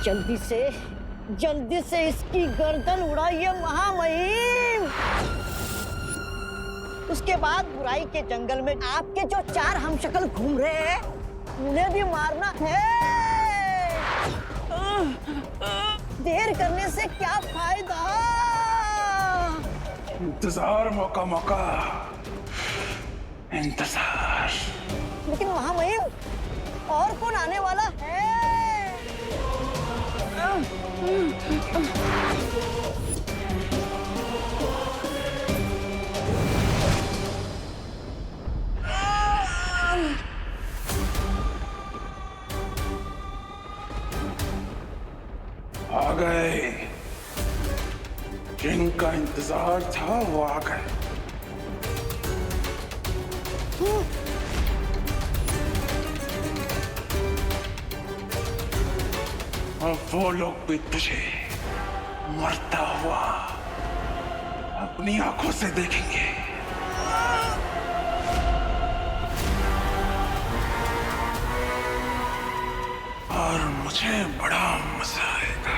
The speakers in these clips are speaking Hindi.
जल्दी से इसकी गर्दन उड़ाइए महामहिम। उसके बाद बुराई के जंगल में आपके जो 4 हमशक्ल घूम रहे हैं उन्हें भी मारना है। देर करने से क्या फायदा। इंतजार मौका मौका इंतजार। लेकिन महामहिम और कौन आने वाला है। आ गए, जिनका इंतजार था वो आ गए। अब वो लोग भी तुझे मरता हुआ अपनी आंखों से देखेंगे। और मुझे बड़ा मजा आएगा।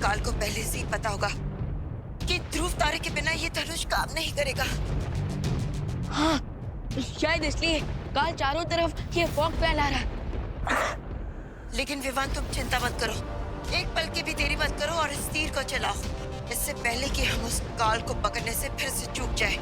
काल को पहले से ही पता होगा कि ध्रुव तारे के बिना ये धनुष काम नहीं करेगा। हाँ, शायद इसलिए काल चारों तरफ ये फॉग फैला रहा है। लेकिन विवान तुम चिंता मत करो, एक पल की भी देरी मत करो और इस तीर को चलाओ, इससे पहले कि हम उस काल को पकड़ने से फिर से चूक जाए।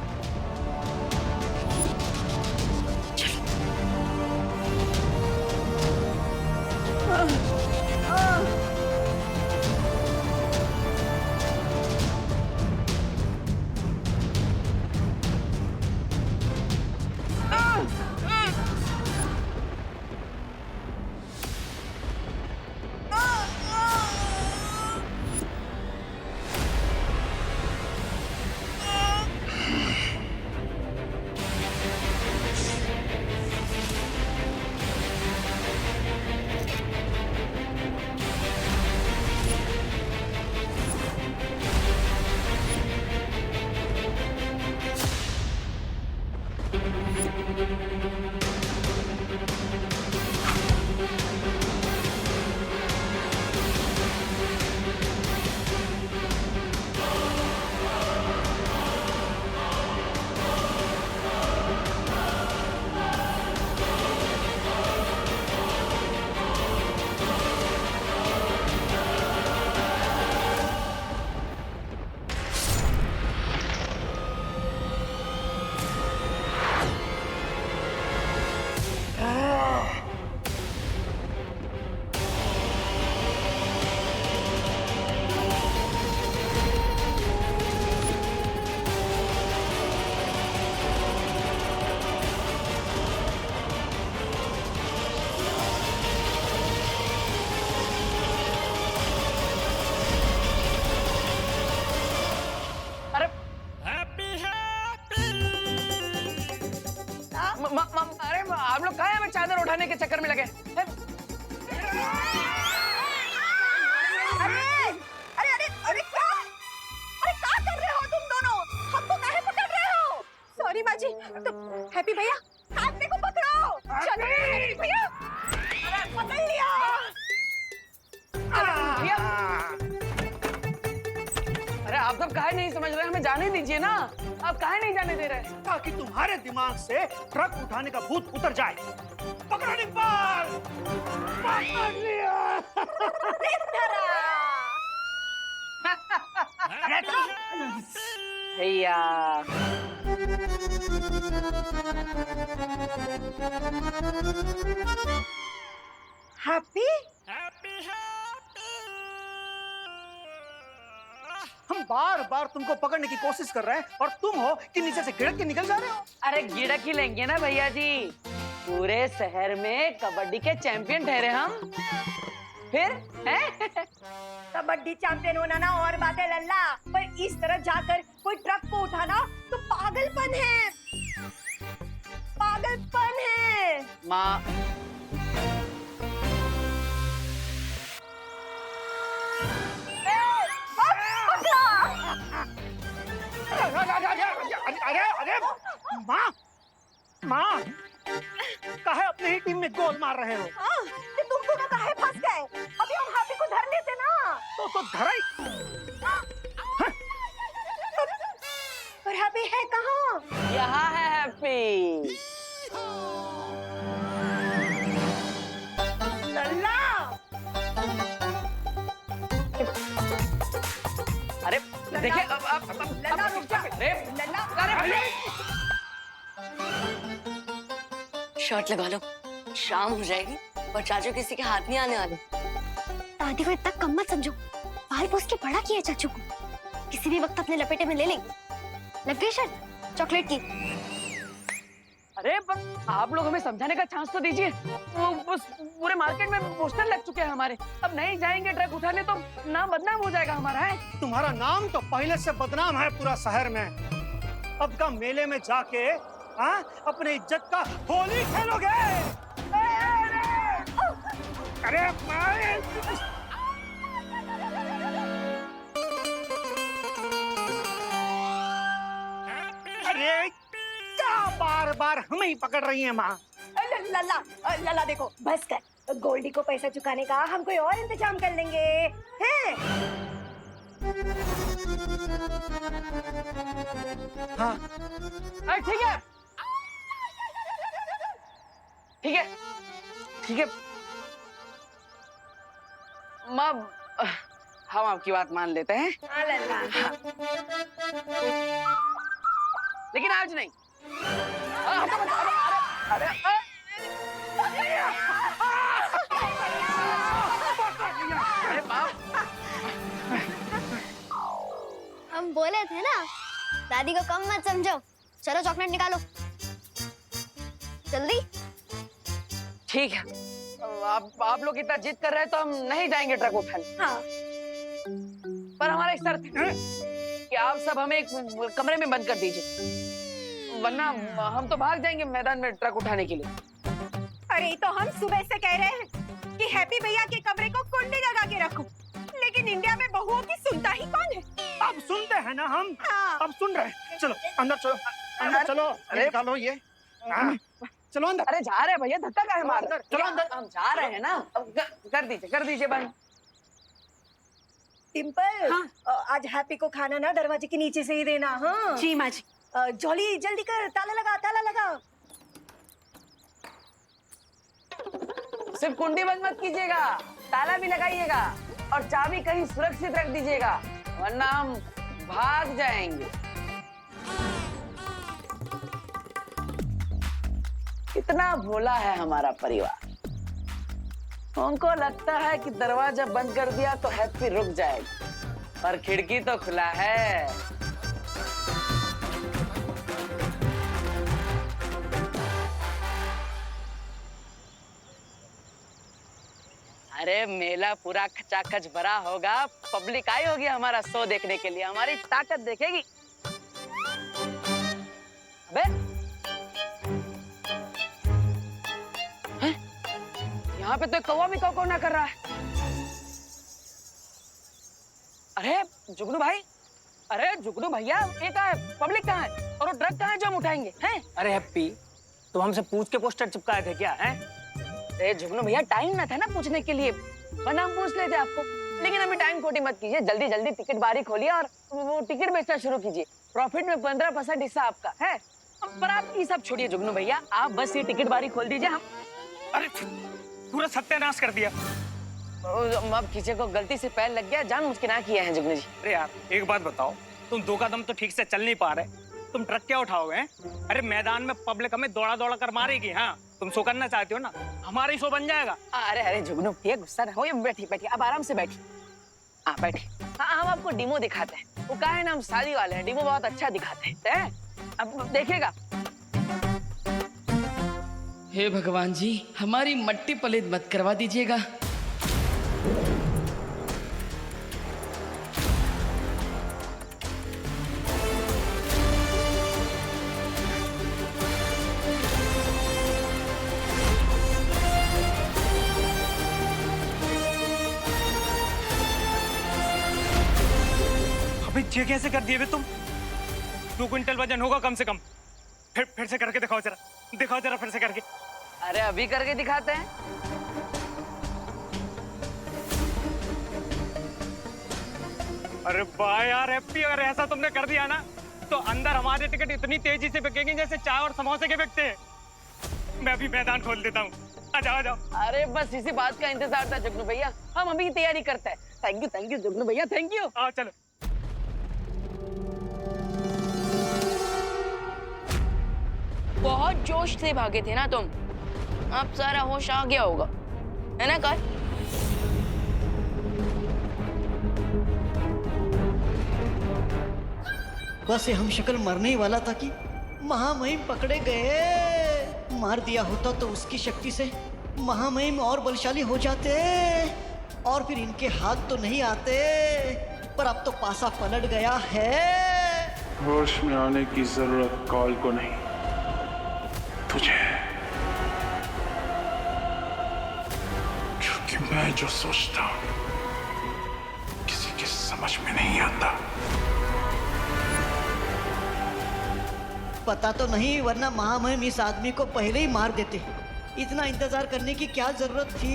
अरे आप लोग कहाँ हैं? मैं चादर उठाने के चक्कर में लगे। अरे अरे अरे अरे क्या? अरे क्या कर रहे हो तुम दोनों? हमको काहे पकड़ रहे हो? सॉरी बाजी, तो हैप्पी भैया हाथ में को पकड़ो। चलो भैया, अरे पकड़ लिया। अरे आप सब काहे नहीं समझ रहे? हमें जाने दीजिए ना। आप काहे नहीं जाने दे रहे? ताकि तुम्हारे दिमाग से ट्रक उठाने का भूत उतर जाए। पकड़ो निकपाल, पकड़ लिया। भैया हैप्पी बार तुमको पकड़ने की कोशिश कर रहे हैं और तुम हो कि नीचे से गिरक के निकल जा रहे हो। अरे गिड़क ही लेंगे ना भैया जी, पूरे शहर में कबड्डी के चैंपियन ठहरे हम। फिर हैं? कबड्डी चैंपियन होना ना और बात है लल्ला, पर इस तरह जाकर कोई ट्रक को उठाना तो पागलपन है, पागलपन है। माँ अरे अरे माँ, माँ काहे अपने ही टीम में गोल मार रहे हो? हाँ, ये तुम दोनों काहे फंस गए? अभी हम हैप्पी को धर लेते ना। तो धरा ही। पर हैप्पी है कहाँ? यहाँ है हैप्पी। लल्ला, अरे देखिए अब लल्ला रुक जा। अरे लल्ला, अरे भैया शर्ट लगा लो, शाम हो जाएगी और चाचू किसी के हाथ नहीं आने वाले। दादी को इतना कम मत समझो, बाल पोस के बड़ा किया चाचू को, किसी भी वक्त अपने लपेटे में ले लेंगे। लग गई शर्त चॉकलेट की। अरे पर आप लोग हमें समझाने का चांस तो दीजिए। वो बस पूरे मार्केट में पोस्टर लग चुके हैं हमारे, अब नहीं जाएंगे ट्रक उठाने तो नाम बदनाम हो जाएगा हमारा। है तुम्हारा नाम तो पहले से बदनाम है पूरा शहर में। अब का मेले में जाके हाँ अपने इज्जत का होली खेलोगे। अरे अरे क्या बार बार हमें ही पकड़ रही है माँ? लल्ला, लल्ला देखो बस कर, गोल्डी को पैसा चुकाने का हम कोई और इंतजाम कर लेंगे, हैं? हाँ ठीक है ठीक है ठीक है माँ, हम आपकी बात मान लेते हैं, हाँ लल्ला, लेकिन आज नहीं। अरे अरे बाप, हम बोले थे ना, दादी को कम मत समझो। चलो चॉकलेट निकालो जल्दी। ठीक है, आप लोग इतना जिद कर रहे हैं तो हम नहीं जाएंगे ट्रक उठाने। हाँ। पर हमारा एक शर्त है कि आप सब हमें एक कमरे में बंद कर दीजिए, वरना हम तो भाग जाएंगे मैदान में ट्रक उठाने के लिए। अरे तो हम सुबह से कह रहे हैं कि हैप्पी भैया के कमरे को कुंडी लगा के रखो, लेकिन इंडिया में बहुओं की सुनता ही कौन है? अब सुनते हैं ना हम। हाँ। अब सुन रहे हैं। चलो अंदर चलो, अंदर चलो। अरे निकालो ये। हाँ, चलो अंदर। अरे जा रहे हैं भैया, धक्का काहे मार रहे हैं? चलो अंदर। हम जा रहे हैं ना, अब कर दीजिए बंद। डिम्पल, हाँ। आज हैप्पी को खाना ना दरवाजे के नीचे से ही देना। हाँ जी माँ जी। जॉली जल्दी कर, ताला लगा, ताला लगा। सिर्फ कुंडी बंद मत कीजिएगा, ताला भी लगाइएगा और चाबी कहीं सुरक्षित रख दीजिएगा, वरना हम भाग जाएंगे। इतना भोला है हमारा परिवार, उनको लगता है कि दरवाजा बंद कर दिया तो हैप्पी रुक जाएगा, पर खिड़की तो खुला है। अरे मेला पूरा खचाखच भरा होगा, पब्लिक आई होगी हमारा शो देखने के लिए, हमारी ताकत देखेगी। अबे हैं? यहाँ पे तो कौवा भी कौ ना कर रहा है। अरे जुगनू भाई, अरे जुगनू भैया, ये कहाँ है? पब्लिक कहाँ है? और वो ट्रक कहाँ है जो हम उठाएंगे? हैं? अरे हैप्पी, तुम हमसे पूछ के पोस्टर चिपकाए थे क्या? हैं? अरे जुगनू भैया, टाइम ना था ना पूछने के लिए, वरना हम पूछ लेते आपको। लेकिन अभी टाइम खोटी मत कीजिए, जल्दी जल्दी टिकट बारी खोलिए और वो टिकट बेचना शुरू कीजिए। प्रॉफिट में 15% हिस्सा आपका है। पर आप ये सब छोड़िए जुगनू भैया, आप बस ये टिकट बारी खोल दीजिए। हम अरे पूरा सत्यानाश कर दिया। अब किसी को गलती से पैर लग गया, जान मुझके ना किया है जुगनू जी। अरे यार एक बात बताओ, तुम दो कदम तो ठीक से चल नहीं पा रहे, तुम ट्रक क्या उठाओगे? हैं? अरे मैदान में पब्लिक हमें दौड़ा दौड़ा कर मारेगी। हाँ तुम शो करना चाहते हो ना, हमारा ही शो बन जाएगा। अरे अरे जुगनू भैया, गुस्सा ना हो, बैठी बैठी, अब आराम से बैठी। हाँ बैठे। हाँ हम आपको डिमो दिखाते हैं। वो कहा है ना हम शादी वाले हैं, डिमो बहुत अच्छा दिखाते हैं। अब देखिएगा। हे भगवान जी, हमारी मट्टी पलित मत करवा दीजिएगा। अबे ये कैसे कर दिए बे तुम? 2 क्विंटल वजन होगा कम से कम। फिर से करके दिखाओ जरा फिर से करके। अरे अभी करके दिखाते हैं। अरे वाह यार हैप्पी, अगर ऐसा तुमने कर दिया ना तो अंदर हमारे टिकट इतनी तेजी से बिकेंगे जैसे चाय और समोसे के बिकते हैं। मैं अभी मैदान खोल देता हूँ, आ जाओ। अरे बस इसी बात का इंतजार था जुगनू भैया, हम अभी तैयारी करते हैं। थैंक यू जुगनू भैया, थैंक यू। आओ चलो। बहुत जोश से भागे थे ना तुम, अब सारा होश आ गया होगा, है ना काल? बस ये हम शक्ल मरने ही वाला था कि महामहिम पकड़े गए। मार दिया होता तो उसकी शक्ति से महामहिम और बलशाली हो जाते और फिर इनके हाथ तो नहीं आते, पर अब तो पासा पलट गया है। होश में आने की जरूरत काल को नहीं, तुझे। क्योंकि मैं जो सोचता हूं किसी के समझ में नहीं आता। पता तो नहीं, वरना महामहिम इस आदमी को पहले ही मार देते। इतना इंतजार करने की क्या जरूरत थी?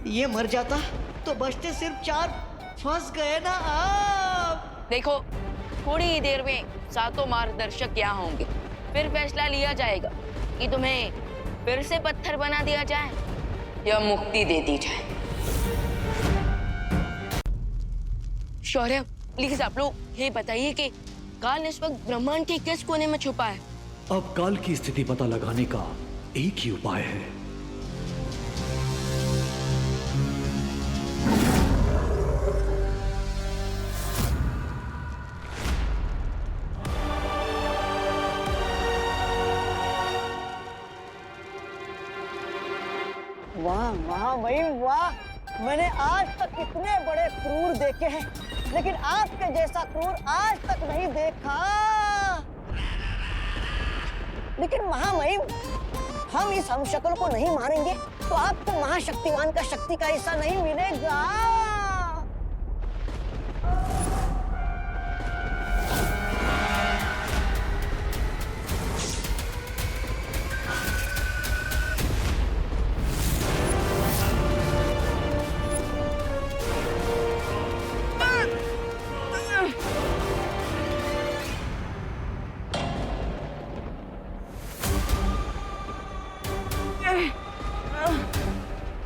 ये मर जाता तो बचते सिर्फ 4, फंस गए ना आप। देखो थोड़ी ही देर में सातों मार्गदर्शक यहाँ होंगे, फिर फैसला लिया जाएगा कि तुम्हें फिर से पत्थर बना दिया जाए या मुक्ति दे दी जाए। शौर्य प्लीज आप लोग ये बताइए कि काल इस वक्त ब्रह्मांड के किस कोने में छुपा है? अब काल की स्थिति पता लगाने का एक ही उपाय है। वाह महामहिम वाह, मैंने आज तक इतने बड़े क्रूर देखे हैं, लेकिन आपके जैसा क्रूर आज तक नहीं देखा। लेकिन महामहिम, हम इस हमशक्ल को नहीं मारेंगे तो आपको महाशक्तिवान का शक्ति का हिस्सा नहीं मिलेगा।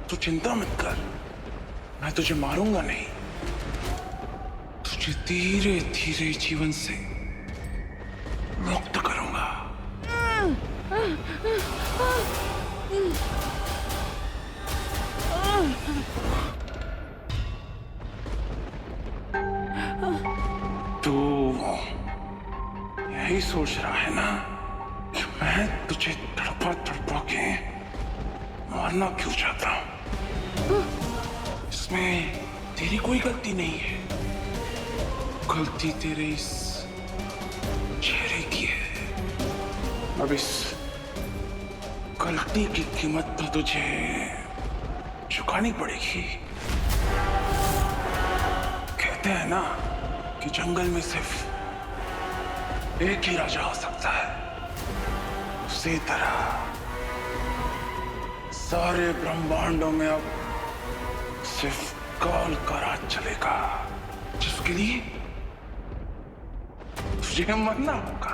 तू चिंता मत कर, मैं तुझे मारूंगा नहीं, तुझे धीरे धीरे जीवन से मुक्त करूंगा। तू यही सोच रहा है ना कि मैं तुझे तड़पा तड़पा के मारना क्यों चाहता हूं? इसमें तेरी कोई गलती नहीं है, गलती तेरे इस चेहरे की है। अब इस गलती की कीमत तो तुझे चुकानी पड़ेगी। कहते हैं ना कि जंगल में सिर्फ एक ही राजा हो सकता है, उसी तरह सारे ब्रह्मांडों में अब सिर्फ काल का राज चलेगा, जिसके लिए तुझे मरना होगा।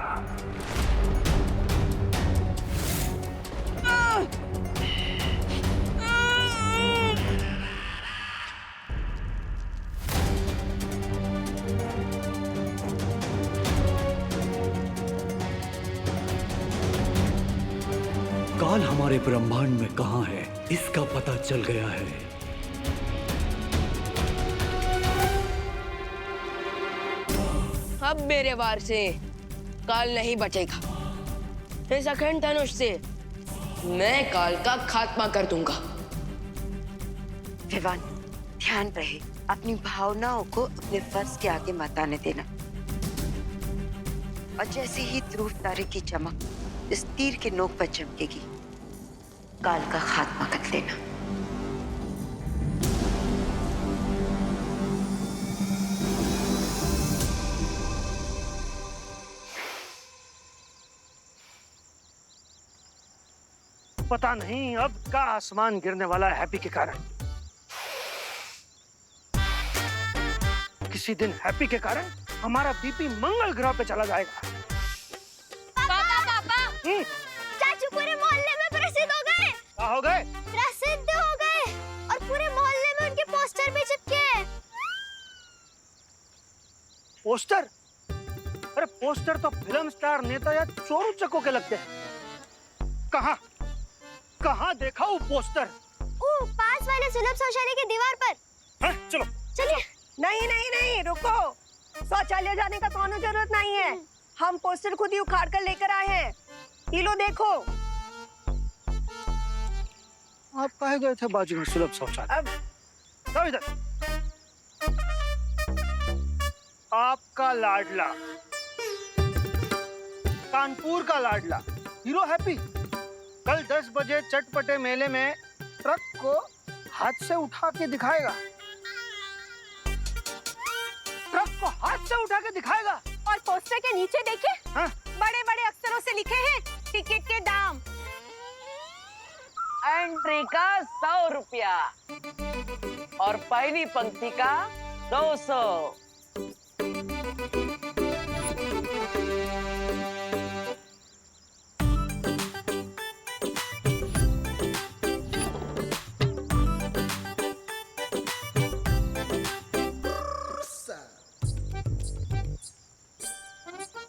काल हमारे ब्रह्मांड में कहाँ है, इसका पता चल गया है। अब मेरे वार से काल नहीं बचेगा। इस अखंड धनुष से मैं काल का खात्मा कर दूंगा। विवान, ध्यान रहे अपनी भावनाओं को अपने फर्ज के आगे मत आने देना। और जैसे ही ध्रुव तारे की चमक इस तीर के नोक पर चमकेगी, काल का खात्मा कर देना। पता नहीं अब का आसमान गिरने वाला है हैप्पी के कारण। किसी दिन हैप्पी के कारण हमारा बीपी मंगल ग्रह पे चला जाएगा। पापा चाचू पूरे मोहल्ले में प्रसिद्ध हो गए। क्या हो गए? प्रसिद्ध हो गए और पूरे मोहल्ले में उनके पोस्टर भी चिपके हैं। पोस्टर? अरे पोस्टर तो फिल्म स्टार, नेता या चोर उचक्कों के लगते हैं। कहाँ देखा वो पोस्टर? पास वाले सुलभ शौचालय की दीवार पर। हाँ, चलो चलिए। नहीं, रुको। शौचालय जाने का कोनो जरूरत नहीं है। हम पोस्टर खुद ही उखाड़ कर लेकर आए हैं। ये लो देखो। आप कहे गए थे बाजू में सुलभ शौचालय? अब जाओ इधर। आपका लाडला, कानपुर का लाडला हीरो हैप्पी कल 10 बजे चटपटे मेले में ट्रक को हाथ से उठा के दिखाएगा। ट्रक को हाथ से उठा के दिखाएगा। और पोस्टर के नीचे देखिए, हाँ? बड़े बड़े अक्षरों से लिखे हैं टिकट के दाम। एंट्री का 100 रुपया और पहली पंक्ति का 200।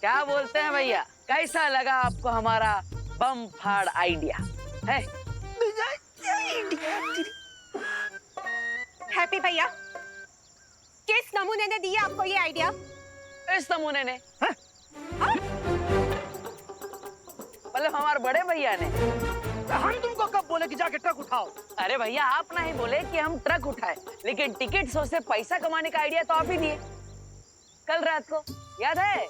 क्या बोलते हैं भैया, कैसा लगा आपको हमारा बम फाड़ आइडिया है? हैप्पी भैया, किस नमूने ने दिया आपको ये आइडिया? इस नमूने ने, मतलब हमारे बड़े भैया ने। हम तुमको कब बोले कि जाके ट्रक उठाओ? अरे भैया, आप नहीं बोले कि हम ट्रक उठाए, लेकिन टिकट शो से पैसा कमाने का आइडिया तो आप ही दिए कल रात को, याद है?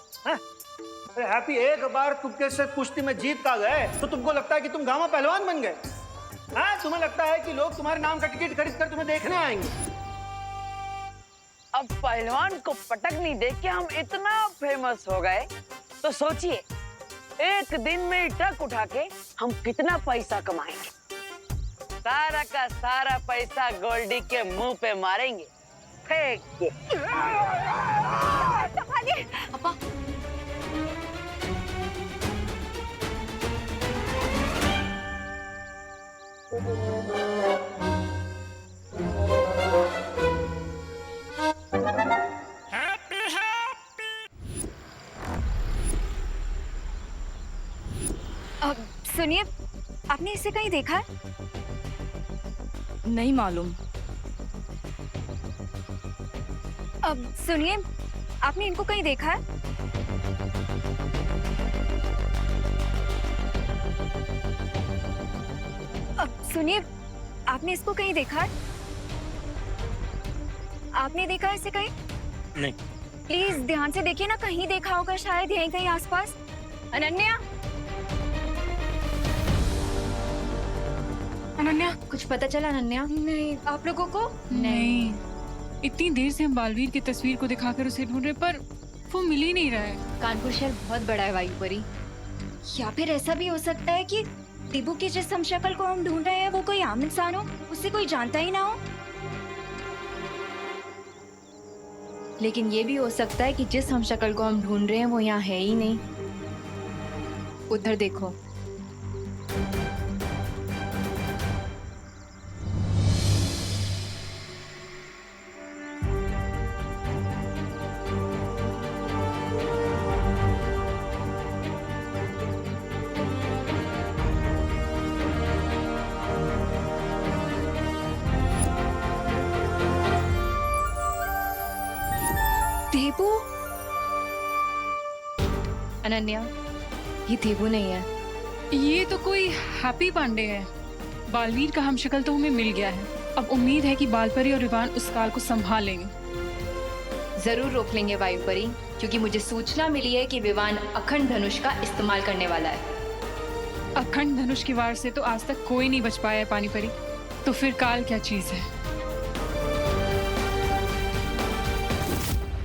अरे हैप्पी, एक बार तुमके से कुश्ती में जीत का गए तो तुमको लगता है कि तुम गामा पहलवान बन गए। हाँ, तुम्हें लगता है कि लोग तुम्हारे नाम का टिकट खरीद कर तुम्हें देखने आएंगे। अब पहलवान को पटकनी देख के हम इतना फेमस हो गए, तो सोचिए एक दिन में ट्रक उठा के हम कितना पैसा कमाएंगे। सारा का सारा पैसा गोल्डी के मुंह पे मारेंगे, फेंक के। पापा सुनिए, आपने इसे कहीं देखा है? नहीं मालूम। अब सुनिए, आपने इनको कहीं देखा है? अब सुनिए, आपने इसको कहीं देखा है? आपने देखा है इसे कहीं? नहीं। प्लीज ध्यान से देखिए ना, कहीं देखा होगा शायद, यहीं कहीं आसपास। अनन्या, अनन्या, कुछ पता चला अनन्या? नहीं, आप लोगों को? नहीं, इतनी देर से हम बालवीर की तस्वीर को दिखाकर उसे ढूंढ रहे, पर वो मिल ही नहीं रहा है। कानपुर शहर बहुत बड़ा है वायुपरी, या फिर ऐसा भी हो सकता है कि टिबू की जिस हम शक्ल को हम ढूंढ रहे हैं वो कोई आम इंसान हो, उससे कोई जानता ही ना हो। लेकिन ये भी हो सकता है कि जिस हम शक्ल को हम ढूंढ रहे हैं वो यहाँ है ही नहीं। उधर देखो। देबू, अनन्या, ये देवू नहीं है। ये तो कोई हैप्पी पांडे है। बालवीर का हमशक्ल तो हमें मिल गया है। अब उम्मीद है कि बालपरी और विवान उस काल को संभाल लेंगे। जरूर रोक लेंगे वायुपरी, क्योंकि मुझे सूचना मिली है कि विवान अखंड धनुष का इस्तेमाल करने वाला है। अखंड धनुष की वार से तो आज तक कोई नहीं बच पाया है पानी परी, तो फिर काल क्या चीज है।